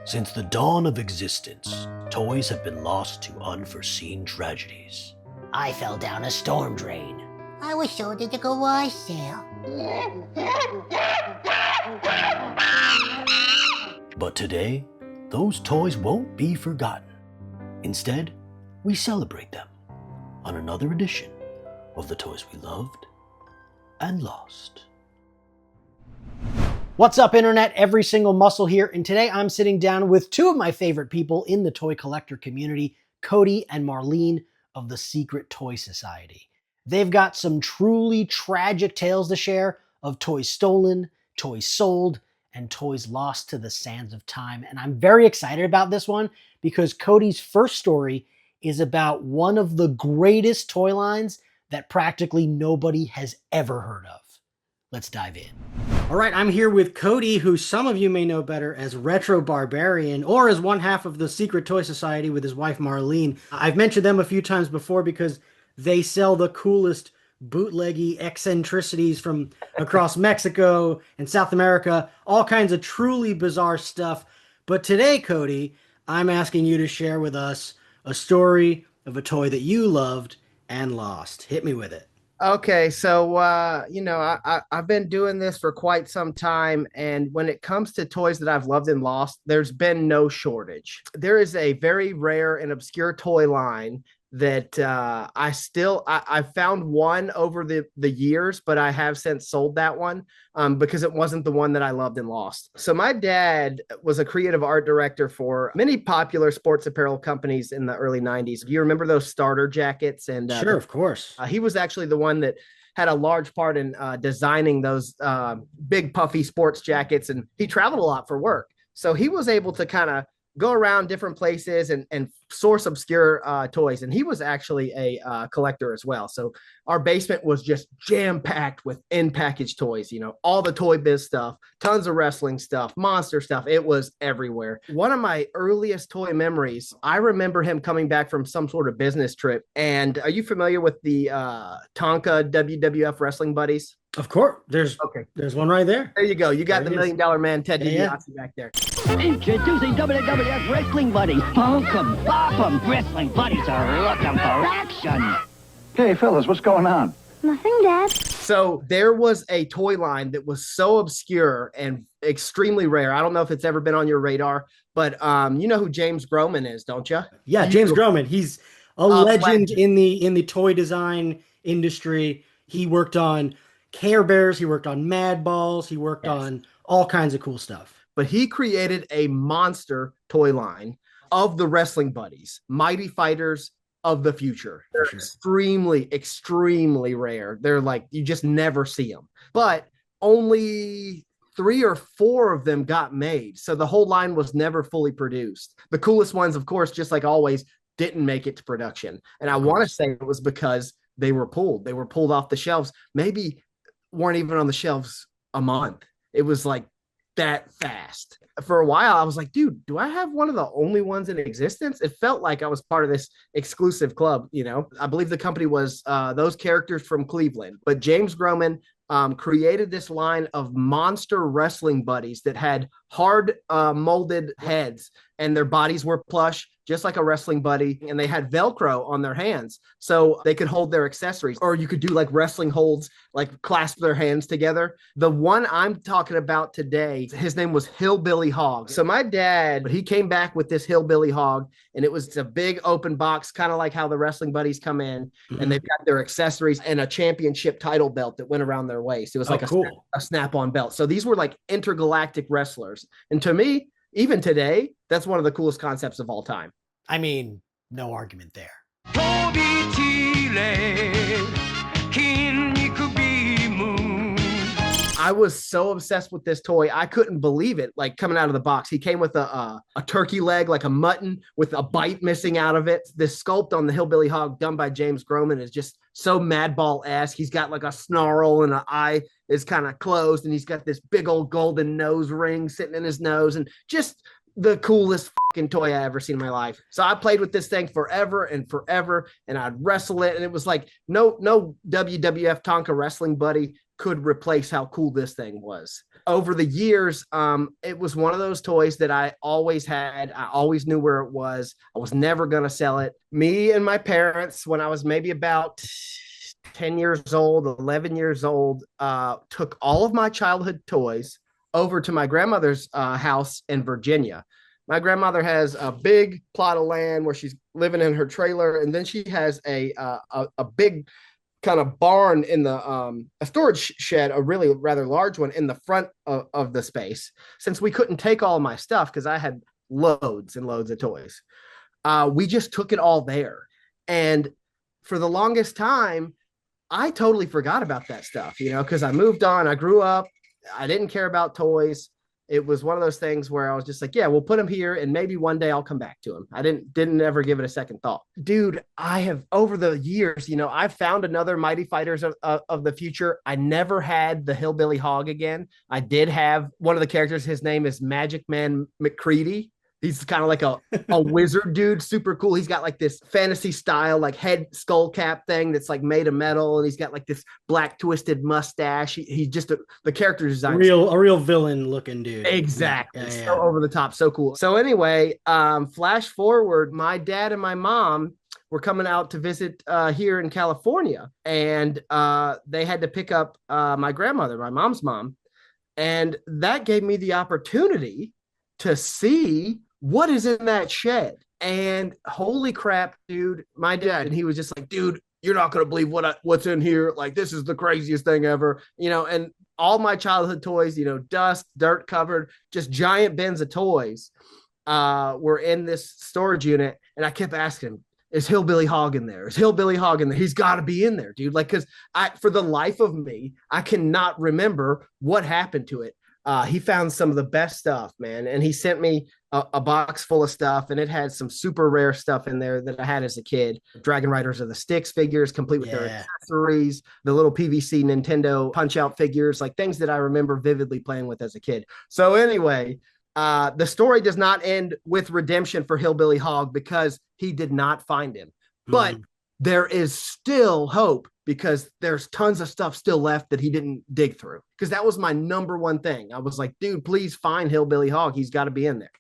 Since the dawn of existence, toys have been lost to unforeseen tragedies. I fell down a storm drain. I was sold at the garage sale. But today, those toys won't be forgotten. Instead, we celebrate them on another edition of the toys we loved and lost. What's up, Internet? Every single muscle here, and today I'm sitting down with two of my favorite people in the toy collector community, Cody and Marlenne of the Secret Toy Society. They've got some truly tragic tales to share of toys stolen, toys sold, and toys lost to the sands of time. And I'm very excited about this one because Cody's first story is about one of the greatest toy lines that practically nobody has ever heard of. Let's dive in. All right, I'm here with Cody, who some of you may know better as Retro Barbarian, or as one half of the Secret Toy Society with his wife Marlenne. I've mentioned them a few times before because they sell the coolest bootleggy eccentricities from across Mexico and South America, all kinds of truly bizarre stuff. But today, Cody, I'm asking you to share with us a story of a toy that you loved and lost. Hit me with it. Okay, so I've been doing this for quite some time, and when it comes to toys that I've loved and lost, there's been no shortage. There is a very rare and obscure toy line that I found one over the years, but I have since sold that one because it wasn't the one that I loved and lost. So my dad was a creative art director for many popular sports apparel companies in the early 90s. Do you remember those starter jackets? And sure, of course. He was actually the one that had a large part in designing those big puffy sports jackets, and he traveled a lot for work. So he was able to kind of go around different places and source obscure toys. And he was actually a collector as well. So our basement was just jam-packed with in-package toys, all the Toy Biz stuff, tons of wrestling stuff, monster stuff. It was everywhere. One of my earliest toy memories, I remember him coming back from some sort of business trip. And are you familiar with the Tonka WWF Wrestling Buddies? Of course. There's one right there. There you go. You got the $1 Million Man, Ted DiBiase back there. Introducing WWF Wrestling Buddies. Punk 'em, bop 'em. Wrestling Buddies are looking for action. Hey, fellas, what's going on? Nothing, Dad. So there was a toy line that was so obscure and extremely rare. I don't know if it's ever been on your radar, but you know who James Groman is, don't you? Yeah, James Groman. He's a legend in the toy design industry. He worked on Care Bears, he worked on Mad Balls, he worked on all kinds of cool stuff. But he created a monster toy line of the Wrestling Buddies, mighty fighters of the future. They're extremely, extremely rare. They're like, you just never see them. But only 3 or 4 of them got made. So the whole line was never fully produced. The coolest ones, of course, just like always, didn't make it to production. And I want to say it was because they were pulled. They were pulled off the shelves. Maybe weren't even on the shelves a month. It was like that fast. For a while, I was like, dude, do I have one of the only ones in existence? It felt like I was part of this exclusive club, I believe the company was those characters from Cleveland. But James Groman created this line of monster wrestling buddies that had hard molded heads, and their bodies were plush, just like a wrestling buddy, and they had Velcro on their hands so they could hold their accessories. Or you could do like wrestling holds, like clasp their hands together. The one I'm talking about today, his name was Hillbilly Hog. So my dad, he came back with this Hillbilly Hog, and it was a big open box, kind of like how the wrestling buddies come in, and they've got their accessories and a championship title belt that went around their waist. It was like a snap-on belt. So these were like intergalactic wrestlers. And to me, even today, that's one of the coolest concepts of all time. I mean, no argument there. I was so obsessed with this toy. I couldn't believe it. Like coming out of the box, he came with a turkey leg, like a mutton with a bite missing out of it. This sculpt on the Hillbilly Hog done by James Groman is just so Madball-esque. He's got like a snarl and an eye is kind of closed, and he's got this big old golden nose ring sitting in his nose, and just the coolest fucking toy I ever seen in my life. So I played with this thing forever and forever, and I'd wrestle it, and it was like no WWF Tonka wrestling buddy could replace how cool this thing was. Over the years, it was one of those toys that I always had. I always knew where it was. I was never going to sell it. Me and my parents, when I was maybe about 10 years old, 11 years old, took all of my childhood toys over to my grandmother's house in Virginia. My grandmother has a big plot of land where she's living in her trailer, and then she has a big kind of barn in the a storage shed, a really rather large one in the front of the space. Since we couldn't take all my stuff because I had loads and loads of toys, we just took it all there. And for the longest time, I totally forgot about that stuff, because I moved on, I grew up, I didn't care about toys. It was one of those things where I was just like, yeah, we'll put them here and maybe one day I'll come back to them. I didn't ever give it a second thought. Dude, I have over the years, I've found another Mighty Fighters of the future. I never had the Hillbilly Hog again. I did have one of the characters. His name is Magic Man McCready. He's kind of like a wizard dude, super cool. He's got like this fantasy style, like head skull cap thing that's like made of metal. And he's got like this black twisted mustache. He just, the character design. A real villain looking dude. Exactly. Yeah. So over the top. So cool. So anyway, flash forward, my dad and my mom were coming out to visit here in California. And they had to pick up my grandmother, my mom's mom. And that gave me the opportunity to see what is in that shed. And holy crap, dude, my dad, and he was just like, dude, you're not going to believe what's in here. Like, this is the craziest thing ever, and all my childhood toys, dust, dirt covered, just giant bins of toys were in this storage unit. And I kept asking him, is Hillbilly Hog in there? Is Hillbilly Hog in there? He's got to be in there, dude. Like, because for the life of me, I cannot remember what happened to it. He found some of the best stuff, man. And he sent me a box full of stuff, and it had some super rare stuff in there that I had as a kid. Dragon Riders of the Styx figures, complete with their accessories, the little PVC Nintendo Punch-Out figures, like things that I remember vividly playing with as a kid. So anyway, the story does not end with redemption for Hillbilly Hog because he did not find him. But there is still hope because there's tons of stuff still left that he didn't dig through. Because that was my number one thing. I was like, dude, please find Hillbilly Hog. He's got to be in there.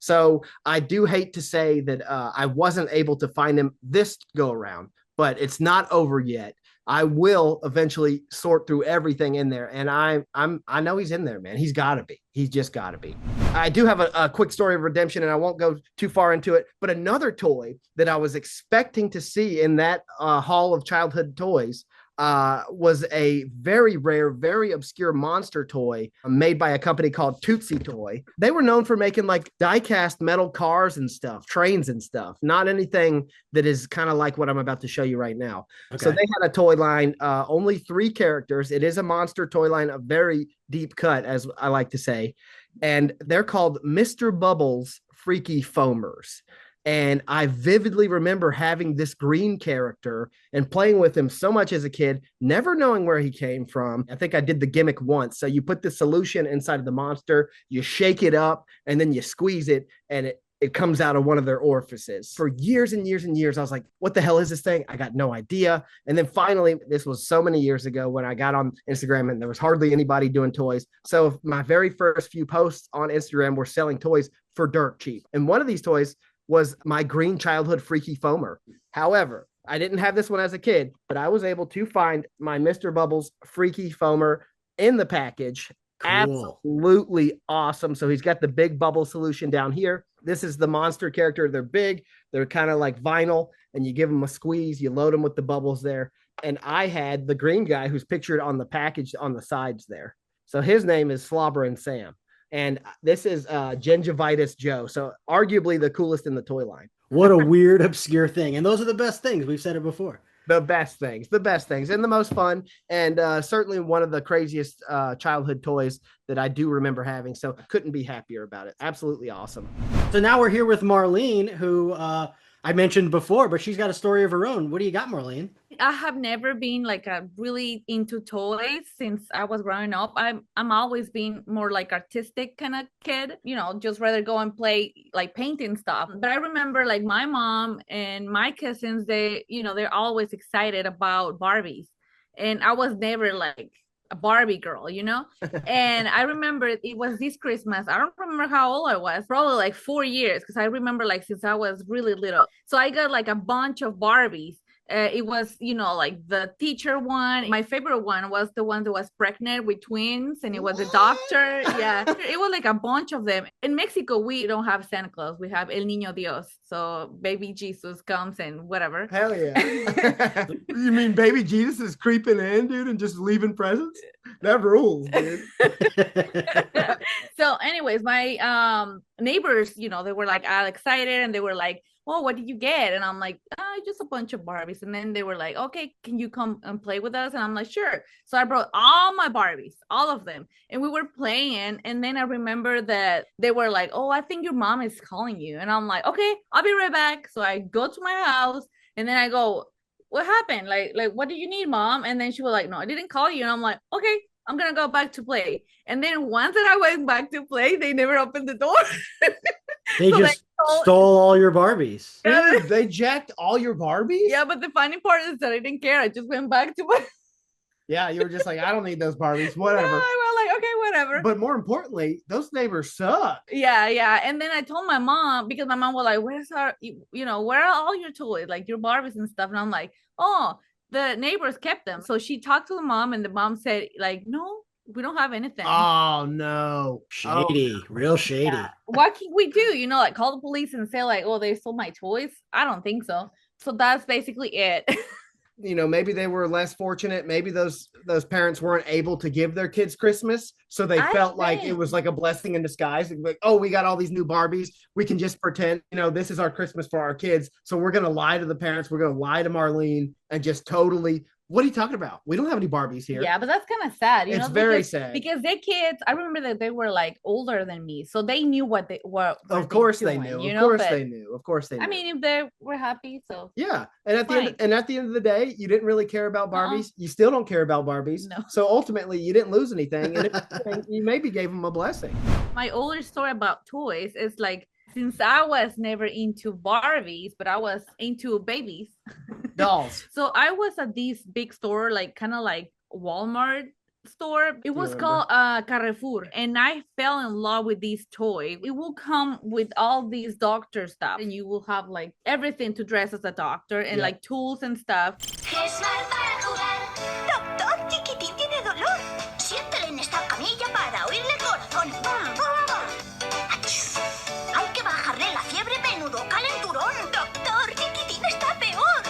So I do hate to say that I wasn't able to find him this go around, but it's not over yet. I will eventually sort through everything in there. And I know he's in there, man. He's got to be. He's just got to be. I do have a quick story of redemption, and I won't go too far into it. But another toy that I was expecting to see in that hall of childhood toys was a very rare, very obscure monster toy made by a company called Tootsie Toy. They were known for making like die-cast metal cars and stuff, trains and stuff, not anything that is kind of like what I'm about to show you right now. Okay. So they had a toy line, only 3 characters. It is a monster toy line, a very deep cut, as I like to say. And they're called Mr. Bubbles Freaky Foamers. And I vividly remember having this green character and playing with him so much as a kid, never knowing where he came from. I think I did the gimmick once. So you put the solution inside of the monster, you shake it up, and then you squeeze it, and it comes out of one of their orifices. For years and years and years, I was like, what the hell is this thing? I got no idea. And then finally, this was so many years ago when I got on Instagram and there was hardly anybody doing toys. So my very first few posts on Instagram were selling toys for dirt cheap. And one of these toys was my green childhood Freaky Foamer. However, I didn't have this one as a kid, but I was able to find my Mr. Bubbles Freaky Foamer in the package. Cool. Absolutely awesome. So he's got the big bubble solution down here. This is the monster character. They're big. They're kind of like vinyl, and you give them a squeeze. You load them with the bubbles there. And I had the green guy who's pictured on the package on the sides there. So his name is Slobberin' Sam. And this is Gingivitis Joe. So arguably the coolest in the toy line. What a weird, obscure thing. And those are the best things. We've said it before. The best things, and the most fun, and certainly one of the craziest childhood toys that I do remember having. So couldn't be happier about it. Absolutely awesome. So now we're here with Marlene, who I mentioned before, but she's got a story of her own. What do you got, Marlene? I have never been like a really into toys since I was growing up. I'm always been more like artistic kind of kid, just rather go and play like painting stuff. But I remember like my mom and my cousins, they're always excited about Barbies. And I was never like a Barbie girl, you know? And I remember it was this Christmas. I don't remember how old I was, probably like 4 years, because I remember like since I was really little. So I got like a bunch of Barbies. It was, you know, like the teacher one. My favorite one was the one that was pregnant with twins, and it was a doctor. Yeah, it was like a bunch of them. In Mexico, we don't have Santa Claus. We have El Niño Dios. So baby Jesus comes and whatever. Hell yeah. You mean baby Jesus is creeping in, dude, and just leaving presents? That rules, dude. So anyways, my neighbors, you know, they were like all excited, and they were like, well, what did you get? And I'm like, just a bunch of Barbies. And then they were like, okay, can you come and play with us? And I'm like, sure. So I brought all my Barbies, all of them. And we were playing. And then I remember that they were like, oh, I think your mom is calling you. And I'm like, okay, I'll be right back. So I go to my house, and then I go, what happened? Like, what do you need, mom? And then she was like, no, I didn't call you. And I'm like, okay, I'm going to go back to play. And then once that I went back to play, they never opened the door. They just stole all your Barbies. Dude, they jacked all your Barbies? Yeah, but the funny part is that I didn't care. I just went back to my... Yeah, you were just like, I don't need those Barbies, whatever. Yeah, I was like, okay, whatever. But more importantly, those neighbors suck. Yeah. And then I told my mom, because my mom was like, where's our, you know, where are all your toys, like your Barbies and stuff? And I'm like, oh, the neighbors kept them. So she talked to the mom, and the mom said, like, no, we don't have anything. Oh, no. Shady, real shady. Yeah. What can we do? You know, like call the police and say like, oh, they stole my toys? I don't think so. So that's basically it. You know, maybe they were less fortunate. Maybe those parents weren't able to give their kids Christmas. So they felt like it was like a blessing in disguise. Like, oh, we got all these new Barbies. We can just pretend, you know, this is our Christmas for our kids. So we're going to lie to the parents. We're going to lie to Marlene and just totally... What are you talking about? We don't have any Barbies here. Yeah, but that's kind of sad. You know, very sad. Because their kids, I remember that they were like older than me. So they knew what they were. Of course they knew. Of course they knew. Of course they knew. I mean, if they were happy, so. Yeah. And at the end of the day, you didn't really care about Barbies. You still don't care about Barbies. No. So ultimately, you didn't lose anything. And if anything, you maybe gave them a blessing. My older story about toys is like, since I was never into Barbies, but I was into babies. Dolls. So I was at this big store, like kind of like Walmart store. It was called Carrefour. And I fell in love with this toy. It will come with all these doctor stuff. And you will have like everything to dress as a doctor and like tools and stuff. Doctor, Chiquitín tiene dolor. Siéntale en esta camilla para oírle el corazón. Hay que bajarle la fiebre, menudo calenturón. Doctor, Chiquitín está peor.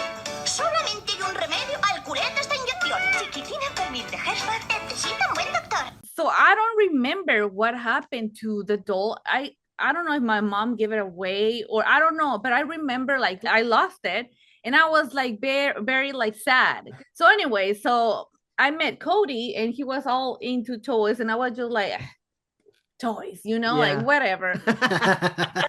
Solamente hay un remedio al curar esta inyección. Chiquitín enfermín de Hershey necesita un buen doctor. So I don't remember what happened to the doll. I don't know if my mom gave it away or I don't know, but I remember like I lost it and I was like very, very like sad. So anyway, so I met Cody and he was all into toys and I was just like, toys, you know, like whatever.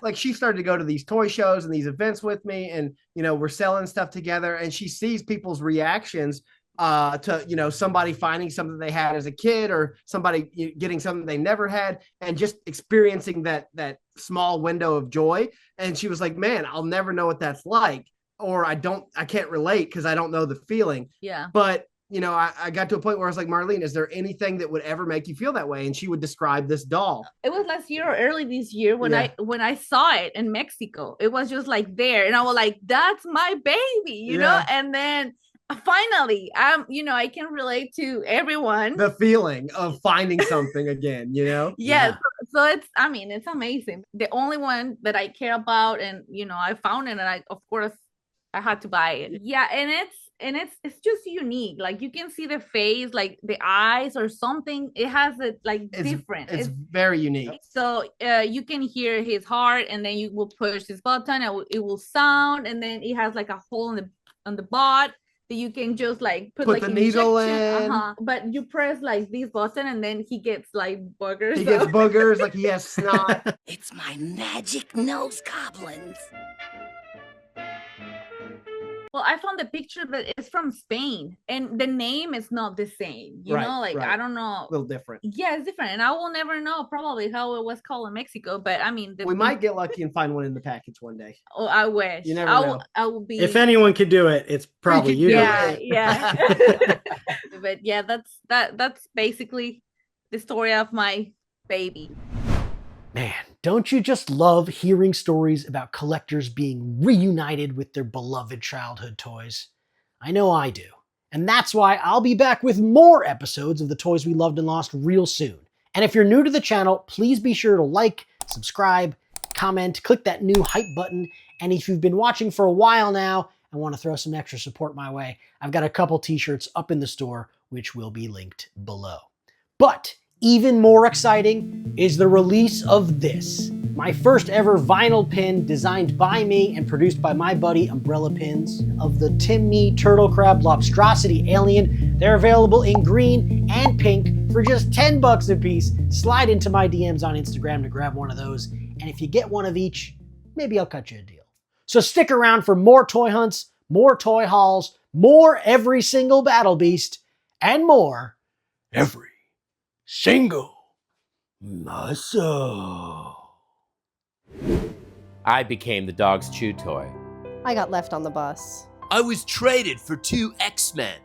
Like she started to go to these toy shows and these events with me and, you know, we're selling stuff together and she sees people's reactions to, you know, somebody finding something they had as a kid or somebody getting something they never had and just experiencing that small window of joy. And she was like, man, I'll never know what that's like. Or I can't relate because I don't know the feeling. Yeah. But you know, I got to a point where I was like, Marlene, is there anything that would ever make you feel that way? And she would describe this doll. It was last year or early this year when I saw it in Mexico. It was just like there. And I was like, that's my baby, you know? And then finally, you know, I can relate to everyone. The feeling of finding something again, you know? Yeah. So it's amazing. The only one that I care about and, you know, I found it and of course, I had to buy it. Yeah. And it's just unique. Like you can see the face, like the eyes or something. It has it like different. It's very unique. So you can hear his heart, and then you will push this button, and it will sound, and then it has like a hole on the bot that you can just like put like the needle in. But you press like this button, and then he gets like boogers. He gets boogers, like he has snot. It's my magic nose goblins. Well, I found the picture, but it's from Spain, and the name is not the same. You know, like I don't know, a little different. Yeah, it's different, and I will never know probably how it was called in Mexico. But I mean, we might get lucky and find one in the package one day. Oh, I wish. You never know. I will be. If anyone could do it, it's probably you. Yeah. But yeah, that's basically the story of my baby. Man, don't you just love hearing stories about collectors being reunited with their beloved childhood toys? I know I do. And that's why I'll be back with more episodes of the Toys We Loved and Lost real soon. And if you're new to the channel, please be sure to like, subscribe, comment, click that new hype button. And if you've been watching for a while now and want to throw some extra support my way, I've got a couple t-shirts up in the store, which will be linked below. But even more exciting is the release of this, my first ever vinyl pin designed by me and produced by my buddy Umbrella Pins of the Timmy Turtle Crab Lobstrosity Alien. They're available in green and pink for just 10 bucks a piece. Slide into my DMs on Instagram to grab one of those. And if you get one of each, maybe I'll cut you a deal. So stick around for more toy hunts, more toy hauls, more every single battle beast, and more every single muscle. I became the dog's chew toy. I got left on the bus. I was traded for 2 X-Men.